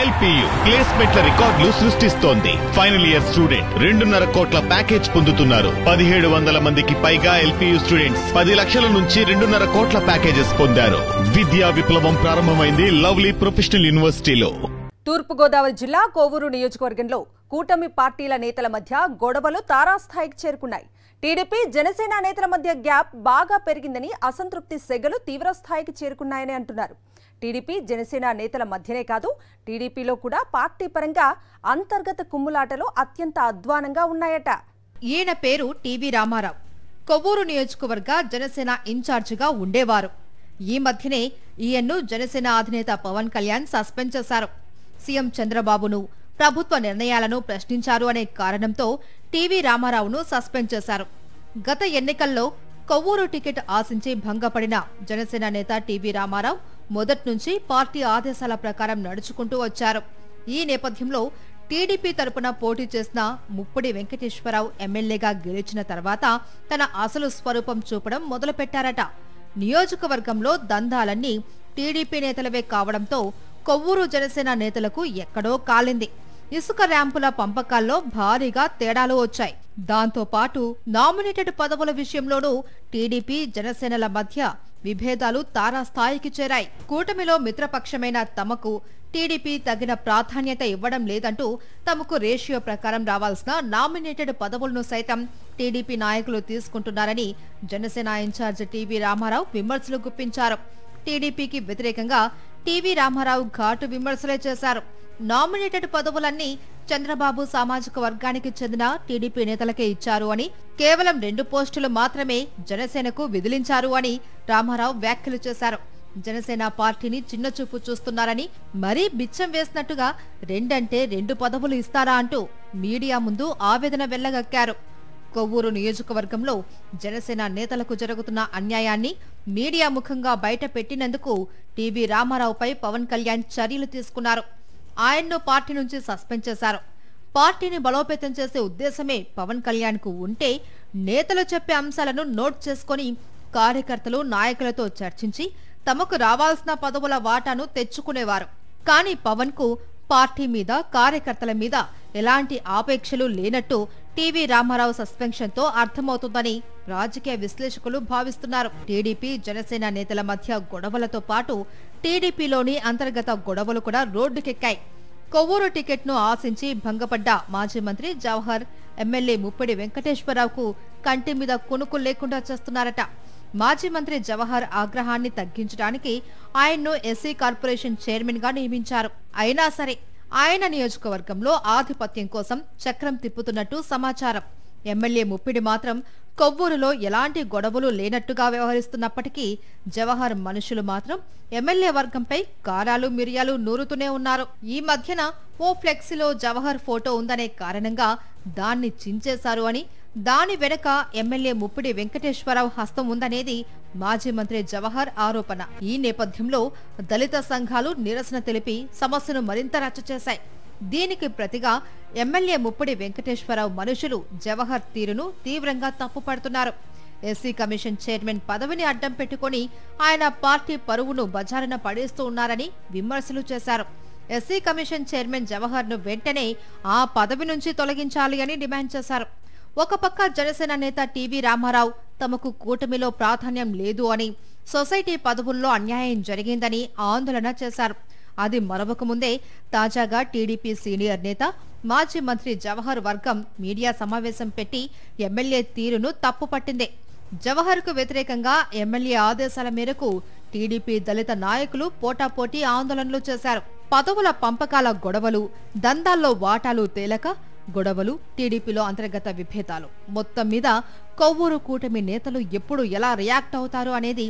LPU ప్లేస్మెంట్ల రికార్డులు సృష్టిస్తోంది. Final year student 2.5 కోట్ల ప్యాకేజ్ పొందుతున్నారు. 1700 మందికి పైగా ఎల్పీయూ స్టూడెంట్స్ 10 లక్షల నుంచి 2.5 కోట్ల ప్యాకేజెస్ పొందారు. విద్యా విప్లవం ప్రారంభమైంది లవ్లీ ప్రొఫెషనల్ యూనివర్సిటీలో. తూర్పుగోదావరి జిల్లా కోవూరు నియోజకవర్గంలో కూటమి పార్టీల నేతల మధ్య గొడవలు తారాస్థాయికి చేరుకున్నాయి. టీడీపీ జనసేన నేతల మధ్య గ్యాప్ బాగా పెరిగిందని, అసంతృప్తి సెగలు తీవ్రస్థాయికి చేరుకున్నాయని అంటున్నారు. టీడీపీ జనసేన నేతల మధ్యనే కాదు, టీడీపీలో కూడా పార్టీ పరంగా అంతర్గత కుమ్ములాటలు అత్యంత అధ్వానంగా ఉన్నాయట. ఈయన పేరు టీవీ రామారావు. కొవ్వూరు నియోజకవర్గ జనసేన ఇన్ఛార్జిగా ఉండేవారు. ఈ మధ్యనే ఈయన్ను జనసేన అధినేత పవన్ కళ్యాణ్ సస్పెండ్ చేశారు. సీఎం చంద్రబాబును, ప్రభుత్వ నిర్ణయాలను ప్రశ్నించారు అనే కారణంతో టీవీ రామారావును సస్పెండ్ చేశారు. గత ఎన్నికల్లో కొవ్వూరు టికెట్ ఆశించి భంగపడిన జనసేన నేత టీవీ రామారావు మొదటి నుంచి పార్టీ ఆదేశాల ప్రకారం నడుచుకుంటూ వచ్చారు. ఈ నేపథ్యంలో టీడీపీ తరపున పోటీ చేసిన ముప్పిడి వెంకటేశ్వరరావు ఎమ్మెల్యేగా గెలిచిన తర్వాత తన అసలు స్వరూపం చూపడం మొదలుపెట్టారట. నియోజకవర్గంలో దందాలన్నీ టీడీపీ నేతలవే కావడంతో కొవ్వూరు జనసేన నేతలకు ఎక్కడో కాలింది. ఇసుక ర్యాంపుల పంపకాల్లో భారీగా తేడాలు వచ్చాయి. దాంతో పాటు నామినేటెడ్ పదవుల విషయంలోనూ టీడీపీ జనసేనల మధ్య విభేదాలు తారాస్థాయికి చేరాయి. కూటమిలో మిత్రపక్షమైన తమకు టీడీపీ తగిన ప్రాధాన్యత ఇవ్వడం లేదంటూ తమకు రేషియో ప్రకారం రావాల్సిన నామినేటెడ్ పదవులను సైతం టీడీపీ నాయకులు తీసుకుంటున్నారని జనసేన ఇన్ఛార్జ్ టీవీ రామారావు విమర్శలు గుప్పించారు. టీడీపీకి వ్యతిరేకంగా టీవీ రామారావు ఘాటు విమర్శలే చేశారు. నామినేటెడ్ పదవులన్నీ చంద్రబాబు సామాజిక వర్గానికి చెందిన టీడీపీ నేతలకే ఇచ్చారు అని, కేవలం 2 పోస్టులు మాత్రమే జనసేనకు విదిలించారు అని రామారావు వ్యాఖ్యలు చేశారు. జనసేన పార్టీని చిన్నచూపు చూస్తున్నారని, మరీ బిచ్చం వేసినట్టుగా 2 అంటే 2 పదవులు ఇస్తారా అంటూ మీడియా ముందు ఆవేదన వెళ్లగక్కారు. కొవ్వూరు నియోజకవర్గంలో జనసేన నేతలకు జరుగుతున్న అన్యాయాన్ని మీడియా ముఖంగా బయట పెట్టినందుకు టీవీ రామారావుపై పవన్ కళ్యాణ్ చర్యలు తీసుకున్నారు. ఆయన్ను పార్టీ నుంచి సస్పెండ్ చేశారు. పార్టీని బలోపేతం చేసే ఉద్దేశమే పవన్ కళ్యాణ్ కు ఉంటే నేతలు చెప్పే అంశాలను నోట్ చేసుకుని కార్యకర్తలు, నాయకులతో చర్చించి తమకు రావాల్సిన పదవుల వాటాను తెచ్చుకునేవారు. కానీ పవన్ కు పార్టీ మీద, కార్యకర్తల మీద ఎలాంటి ఆపేక్షలు లేనట్టు టీవీ రామారావు సస్పెన్షన్ తో అర్థమవుతుందని రాజకీయ విశ్లేషకులు భావిస్తున్నారు. టీడీపీ జనసేన నేతల మధ్య గొడవలతో పాటు టీడీపీలోని అంతర్గత గొడవలు కూడా రోడ్డుకెక్కాయి. కొవ్వూరు టికెట్ను ఆశించి భంగపడ్డ మాజీ మంత్రి జవహర్ ఎమ్మెల్యే ముప్పిడి వెంకటేశ్వరరావుకు కంటి మీద కునుకు లేకుండా చేస్తున్నారట. మాజీ మంత్రి జవహర్ ఆగ్రహాన్ని తగ్గించడానికి ఆయన్ను ఎస్సీ కార్పొరేషన్ చైర్మన్ గా నియమించారు. అయినా సరే ఆయన నియోజకవర్గంలో ఆధిపత్యం కోసం చక్రం తిప్పుతున్నట్టు సమాచారం. ఎమ్మెల్యే ముప్పిడి మాత్రం కొవ్వూరులో ఎలాంటి గొడవలు లేనట్టుగా వ్యవహరిస్తున్నప్పటికీ జవహర్ మనుషులు మాత్రం ఎమ్మెల్యే వర్గంపై కారాలు, మిరియాలు నూరుతూనే ఉన్నారు. ఈ మధ్యన ఓ ఫ్లెక్సీలో జవహర్ ఫోటో ఉందనే కారణంగా దాన్ని చించేశారు అని, దాని వెనక ఎమ్మెల్యే ముప్పిడి వెంకటేశ్వరరావు హస్తం ఉందనేది మాజీ మంత్రి జవహర్ ఆరోపణ. ఈ నేపథ్యంలో దళిత సంఘాలు నిరసన తెలిపి సమస్యను మరింత రచ్చ చేశాయి. దీనికి ప్రతిగా ఎమ్మెల్యే ముప్పిడి వెంకటేశ్వరరావు మనుషులు జవహర్ తీరును తీవ్రంగా తప్పుపడుతున్నారు. ఎస్సీ కమిషన్ చైర్మన్ పదవిని అడ్డం పెట్టుకుని ఆయన పార్టీ పరువును బజారున పడేస్తూ ఉన్నారని విమర్శలు చేశారు. ఎస్సీ కమిషన్ చైర్మన్ జవహర్ ను వెంటనే ఆ పదవి నుంచి తొలగించాలి అని డిమాండ్ చేశారు. ఒక పక్క జనసేన నేత టీవీ రామారావు తమకు కూటమిలో ప్రాధాన్యం లేదు అని, సొసైటీ పదవుల్లో అన్యాయం జరిగిందని ఆందోళన చేశారు. అది మరవకముందే తాజాగా టీడీపీ సీనియర్ నేత, మాజీ మంత్రి జవహర్ వర్గం మీడియా సమావేశం పెట్టి ఎమ్మెల్యే తీరును తప్పుపట్టింది. జవహర్ కు వ్యతిరేకంగా ఎమ్మెల్యే ఆదేశాల మేరకు టీడీపీ దళిత నాయకులు పోటాపోటీ ఆందోళనలు చేశారు. పదవుల పంపకాల గొడవలు, దందాల్లో వాటాలు తేలక గొడవలు, టీడీపీలో అంతర్గత విభేదాలు, మొత్తం మీద కొవ్వూరు కూటమి నేతలు ఎప్పుడు ఎలా రియాక్ట్ అవుతారు అనేది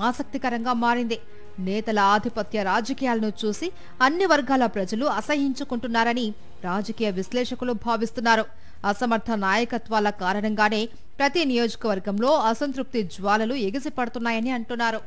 ఆసక్తికరంగా మారింది. నేతల ఆధిపత్య రాజకీయాలను చూసి అన్ని వర్గాల ప్రజలు అసహ్యించుకుంటున్నారని రాజకీయ విశ్లేషకులు భావిస్తున్నారు. అసమర్థ నాయకత్వాల కారణంగానే ప్రతి నియోజకవర్గంలో అసంతృప్తి జ్వాలలు ఎగిసిపడుతున్నాయని అంటున్నారు.